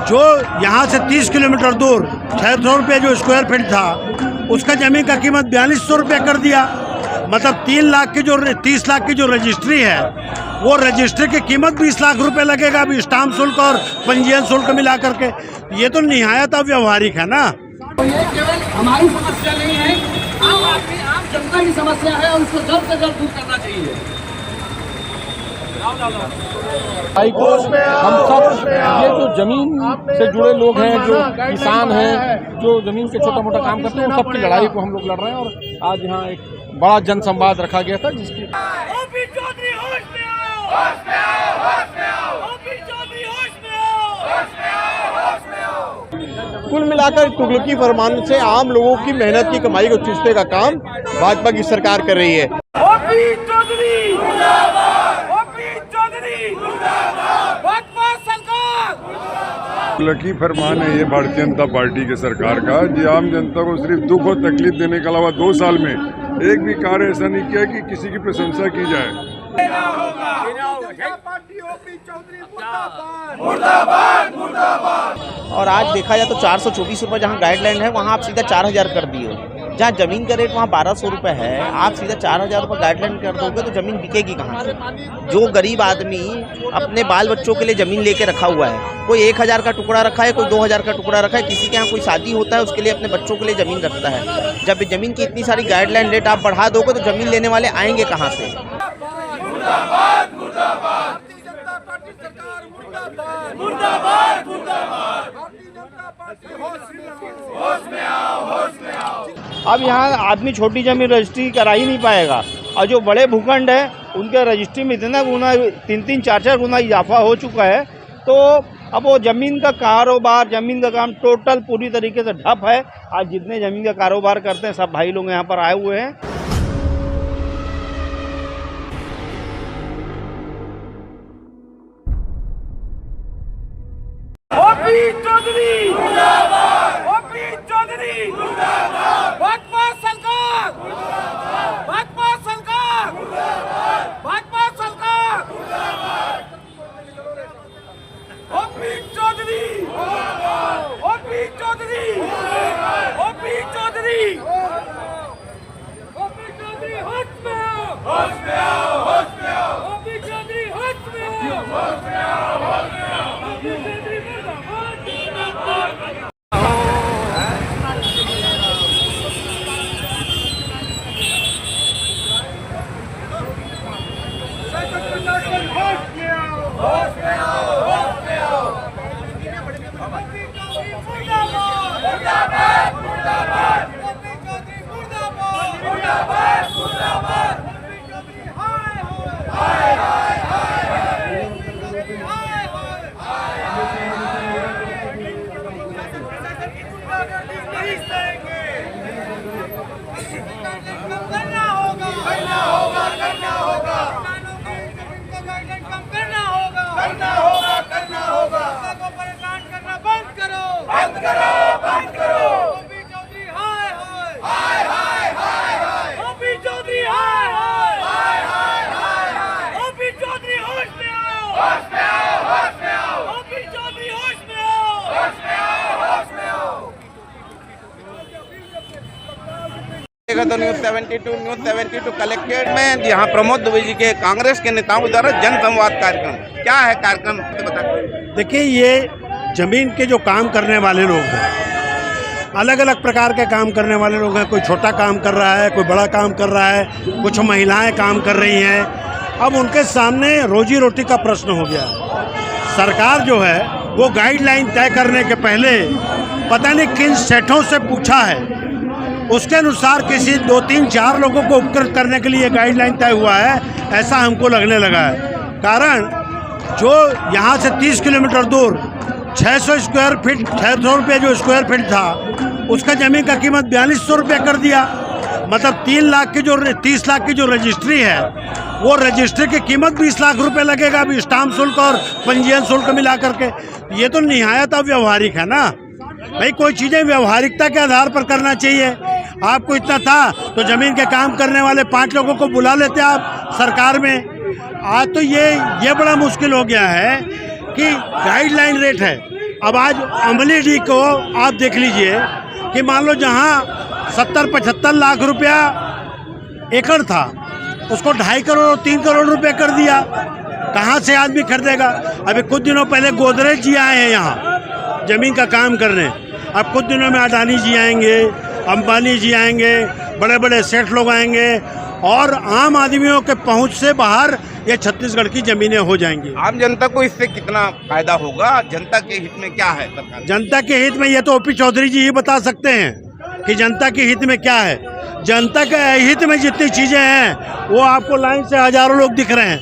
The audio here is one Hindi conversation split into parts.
जो यहाँ से 30 किलोमीटर दूर 600 रुपये जो स्क्वायर फीट था, उसका ज़मीन का कीमत 4200 रुपये कर दिया। मतलब 3 लाख की जो 30 लाख की जो रजिस्ट्री है, वो रजिस्ट्री की कीमत 20 लाख रुपए लगेगा अभी स्टाम्प शुल्क और पंजीयन शुल्क मिला करके। ये तो निहायत अव्यवहारिक है ना। ये केवल हमारी समस्या नहीं है, आम आदमी आम जनता की समस्या है और उसको जल्द से जल्द दूर करना चाहिए। भाई को हम सब ये जो जमीन से जुड़े लोग हैं, जो किसान हैं, जो जमीन के छोटा मोटा काम करते हैं, उन सबकी लड़ाई को हम लोग लड़ रहे हैं। और आज यहाँ एक बड़ा जन संवाद रखा गया था, जिसकी कुल मिलाकर तुगलकी फरमान से आम लोगों की मेहनत की कमाई को चूसने का काम भाजपा की सरकार कर रही है। तुगलकी फरमान है ये भारतीय जनता पार्टी के सरकार का, जो आम जनता को सिर्फ दुख और तकलीफ देने के अलावा 2 साल में एक भी कार्य ऐसा नहीं किया कि किसी की प्रशंसा की जाए। और आज देखा जाए तो 424 रुपये जहाँ गाइडलाइन है, वहाँ आप सीधा 4000 कर दिए। जहाँ ज़मीन का रेट वहाँ 1200 रुपये है, आप सीधा 4000 रुपये गाइडलाइन कर दोगे तो ज़मीन बिकेगी कहाँ से? जो गरीब आदमी अपने बाल बच्चों के लिए ज़मीन लेके रखा हुआ है, कोई 1000 का टुकड़ा रखा है, कोई 2000 का टुकड़ा रखा है, किसी के यहाँ कोई शादी होता है उसके लिए अपने बच्चों के लिए ज़मीन रखता है। जब ज़मीन की इतनी सारी गाइडलाइन रेट आप बढ़ा दोगे तो ज़मीन लेने वाले आएंगे कहाँ से? अब यहाँ आदमी छोटी जमीन रजिस्ट्री करा ही नहीं पाएगा, और जो बड़े भूखंड है उनके रजिस्ट्री में इतना गुना 3-3, 4-4 गुना इजाफा हो चुका है। तो अब वो ज़मीन का कारोबार, ज़मीन का काम टोटल पूरी तरीके से ठप है। आज जितने ज़मीन का कारोबार करते हैं सब भाई लोग यहाँ पर आए हुए हैं। तो न्यूज़ 72 कलेक्ट्रेट में यहाँ प्रमोद दुबे जी के कांग्रेस के नेताओं द्वारा जन संवाद कार्यक्रम, क्या है कार्यक्रम बताइए। देखिए, ये जमीन के जो काम करने वाले लोग हैं, अलग अलग प्रकार के काम करने वाले लोग हैं। कोई छोटा काम कर रहा है, कोई बड़ा काम कर रहा है, कुछ महिलाएं काम कर रही हैं। अब उनके सामने रोजी रोटी का प्रश्न हो गया। सरकार जो है वो गाइडलाइन तय करने के पहले पता नहीं किन सेठों से पूछा है, उसके अनुसार किसी 2, 3, 4 लोगों को उपकृत करने के लिए गाइडलाइन तय हुआ है, ऐसा हमको लगने लगा है। कारण जो यहाँ से 30 किलोमीटर दूर 600 रुपये जो स्क्वायर फीट था, उसका ज़मीन का कीमत 4200 रुपये कर दिया। मतलब 3 लाख की जो 30 लाख की जो रजिस्ट्री है, वो रजिस्ट्री की कीमत 20 लाख रुपए लगेगा अभी स्टाम्प शुल्क और पंजीयन शुल्क मिला करके। ये तो निहायत अव्यवहारिक है ना भाई। कोई चीज़ें व्यवहारिकता के आधार पर करना चाहिए। आपको इतना था तो ज़मीन के काम करने वाले 5 लोगों को बुला लेते आप सरकार में। आज तो ये बड़ा मुश्किल हो गया है कि गाइडलाइन रेट है, अब आज अमली डी को आप देख लीजिए कि मान लो जहाँ 70-75 लाख रुपया एकड़ था, उसको 2.5 करोड़ और 3 करोड़ रुपए कर दिया। कहाँ से आदमी खरीदेगा? अभी कुछ दिनों पहले गोदरेज जी आए हैं यहाँ जमीन का काम करने। अब कुछ दिनों में अडानी जी आएंगे, अंबानी जी आएंगे, बड़े बड़े सेठ लोग आएंगे और आम आदमियों के पहुंच से बाहर ये छत्तीसगढ़ की जमीनें हो जाएंगी। आम जनता को इससे कितना फायदा होगा? जनता के हित में क्या है सरकार? जनता के हित में ये तो ओपी चौधरी जी ही बता सकते हैं कि जनता के हित में क्या है। जनता के हित में जितनी चीजें हैं वो आपको लाइन से हजारों लोग दिख रहे हैं।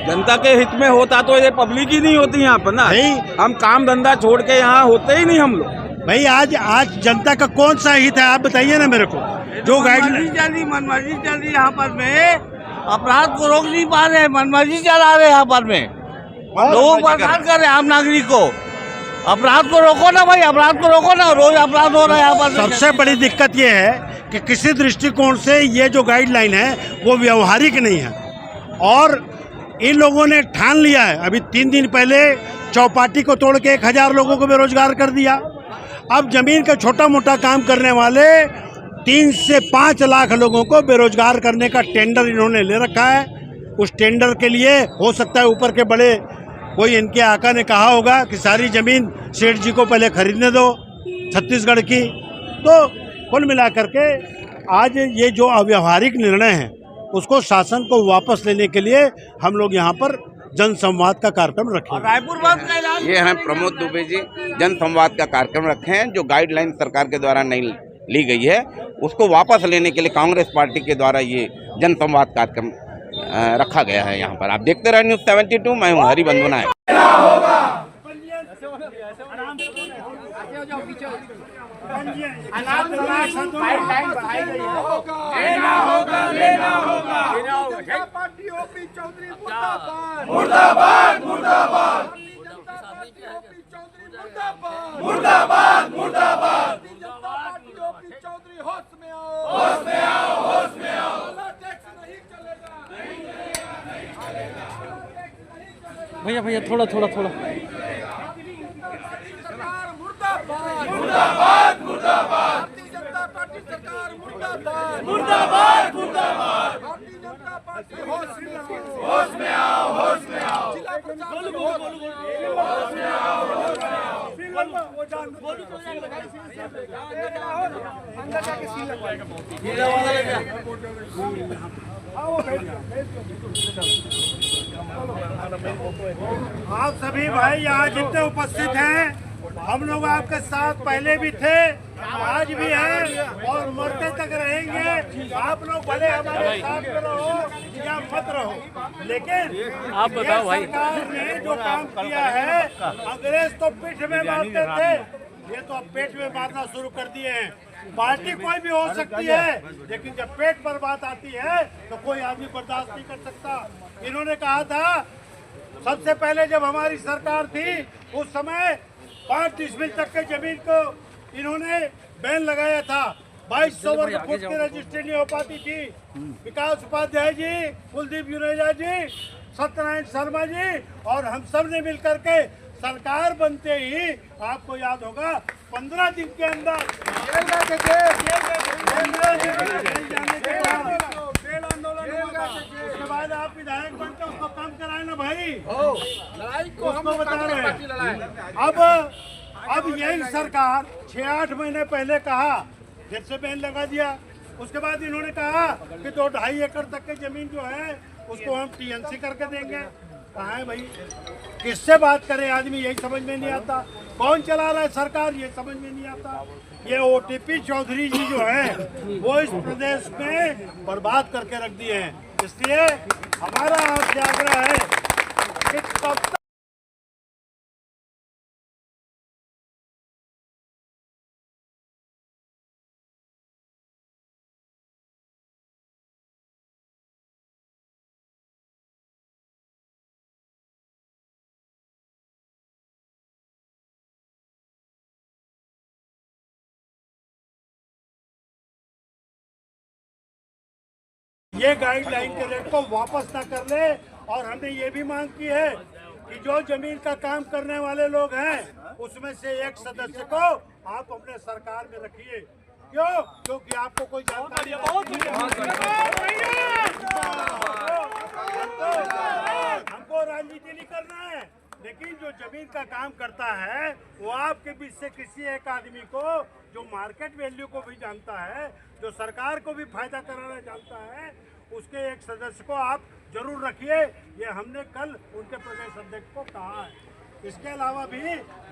जनता के हित में होता तो ये पब्लिक ही नहीं होती यहाँ पर ना। हम काम धंधा छोड़ के यहाँ होते ही नहीं हम लोग। भाई आज जनता का कौन सा हित है आप बताइए ना मेरे को। जो गाइडलाइन मनमर्जी चल रही यहाँ पर में, अपराध को रोक नहीं पा रहे, मनमर्जी चला रहे यहाँ पर में, लोग बर्बाद कर रहे हैं आम नागरिक को। अपराध को रोको ना भाई, अपराध को रोको ना, रोज अपराध हो रहा है यहाँ पर। सबसे बड़ी दिक्कत ये है कि किसी दृष्टिकोण से ये जो गाइडलाइन है वो व्यवहारिक नहीं है और इन लोगों ने ठान लिया है। अभी 3 दिन पहले चौपाटी को तोड़ के 1000 लोगों को बेरोजगार कर दिया। अब जमीन का छोटा मोटा काम करने वाले 3 से 5 लाख लोगों को बेरोजगार करने का टेंडर इन्होंने ले रखा है। उस टेंडर के लिए हो सकता है ऊपर के बड़े कोई इनके आका ने कहा होगा कि सारी जमीन सेठ जी को पहले खरीदने दो छत्तीसगढ़ की। तो कुल मिलाकर के आज ये जो अव्यवहारिक निर्णय है उसको शासन को वापस लेने के लिए हम लोग यहाँ पर जन संवाद का कार्यक्रम रखे। रायपुर बंद का ऐलान। ये हैं प्रमोद दुबे जी, जन संवाद का कार्यक्रम रखे हैं। जो गाइडलाइन सरकार के द्वारा नहीं ली गई है उसको वापस लेने के लिए कांग्रेस पार्टी के द्वारा ये जन संवाद कार्यक्रम रखा गया है यहाँ पर। आप देखते रहे न्यूज़ 72। मैं हूँ हरिबंधु नायक। मुर्दाबाद मुर्दाबाद मुर्दाबाद मुर्दाबाद। चौधरी होश में आओ, होश में आओ, होश में आओ। नहीं चलेगा भैया थोड़ा मुर्दाबाद मुर्दाबाद मुर्दाबाद। भारतीय जनता पार्टी सरकार मुर्दाबाद मुर्दाबाद मुर्दाबाद। भारतीय जनता पार्टी होश में आओ, होश में आओ, होश में आओ। जिला प्रशासन होश में आओ, होश में आओ। अंदर जाके सील लगवाएगा। आप सभी भाई यहाँ जितने उपस्थित हैं हम लोग आपके साथ पहले भी थे, आज भी हैं और मरते तक रहेंगे। आप लोग भले हमारे साथ में रहो या मत रहो, लेकिन आप बताओ भाई सरकार ने जो काम किया है, अंग्रेज तो पीठ में मारते थे, ये तो अब पेट में मारना शुरू कर दिए हैं। पार्टी कोई भी हो सकती है लेकिन जब पेट पर बात आती है तो कोई आदमी बर्दाश्त नहीं कर सकता। इन्होंने कहा था सबसे पहले जब हमारी सरकार थी उस समय 5 डिसमिल तक के जमीन को इन्होंने बैन लगाया था। 2200 वर्ग फुट की रजिस्ट्री नहीं हो पाती थी। विकास उपाध्याय जी, कुलदीप जुनेजा जी, सत्यनारायण शर्मा जी और हम सब ने मिलकर के सरकार बनते ही आपको याद होगा 15 दिन के अंदर उसके बाद आप विधायक बनते उसको कम कराए ना भाई, उसको बता रहे हैं। अब यही सरकार 6-8 महीने पहले कहा, फिर से बैन लगा दिया। उसके बाद इन्होंने कहा कि 2-2.5 एकड़ तक की जमीन जो है उसको हम टीएनसी करके देंगे। कहाँ है भाई, किससे बात करे आदमी, यही समझ में नहीं आता। कौन चला रहा है सरकार ये समझ में नहीं आता। ये ओटीपी चौधरी जी जो है वो इस प्रदेश में बर्बाद करके रख दिए हैं। इसलिए हमारा आपसे आग्रह है कि कब तक ये गाइडलाइन के रेट को वापस ना कर ले। और हमने ये भी मांग की है कि जो जमीन का काम करने वाले लोग हैं उसमें से एक सदस्य को आप अपने सरकार में रखिए। क्यों? क्योंकि आपको कोई जानकारी हमको राजनीति नहीं करना है, लेकिन जो जमीन का काम करता है वो आपके बीच से किसी एक आदमी को जो मार्केट वैल्यू को भी जानता है, जो सरकार को भी फायदा कराना जानता है, उसके एक सदस्य को आप जरूर रखिए। ये हमने कल उनके प्रदेश अध्यक्ष को कहा है। इसके अलावा भी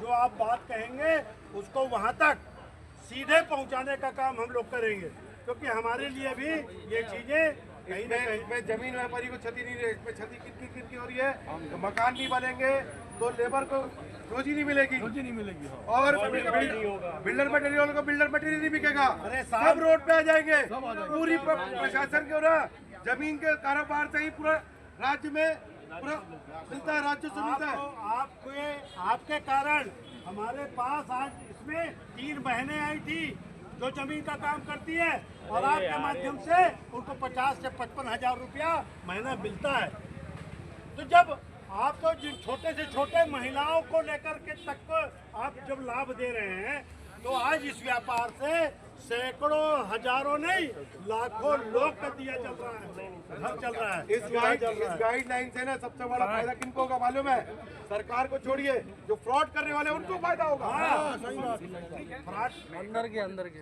जो आप बात कहेंगे उसको वहाँ तक सीधे पहुँचाने का काम हम लोग करेंगे, क्योंकि हमारे लिए भी ये चीज़ें कहीं ना कहीं इसमें जमीन व्यापारी को क्षति नहीं रही, इसमें क्षति किन की हो रही है। तो मकान नहीं बनेंगे तो लेबर को रोजी नहीं मिलेगी, और बिल्डर मटेरियल को बिल्डर मटेरियल नहीं बिकेगा। अरे सब रोड पे आ जाएंगे, पूरी प्रशासन के ना जमीन के कारोबार से ही पूरा राज्य में पूरा मिलता है, राज्य से मिलता है। आपके कारण हमारे पास आज इसमें 3 बहनें आई थी जो जमीन का काम करती है, और आपके माध्यम से उनको 50 से 55 हजार रुपया महीना मिलता है। तो जब आप तो जिन छोटे से छोटे महिलाओं को लेकर के तक आप जब लाभ दे रहे हैं, तो आज इस व्यापार से सैकड़ों हजारों नहीं लाखों लोग का दिया चल रहा है, घर चल रहा है। इस गाइडलाइन से ना सबसे बड़ा फायदा किनको होगा मालूम है? सरकार को छोड़िए, जो फ्रॉड करने वाले उनको फायदा होगा। फ्रॉड अंदर के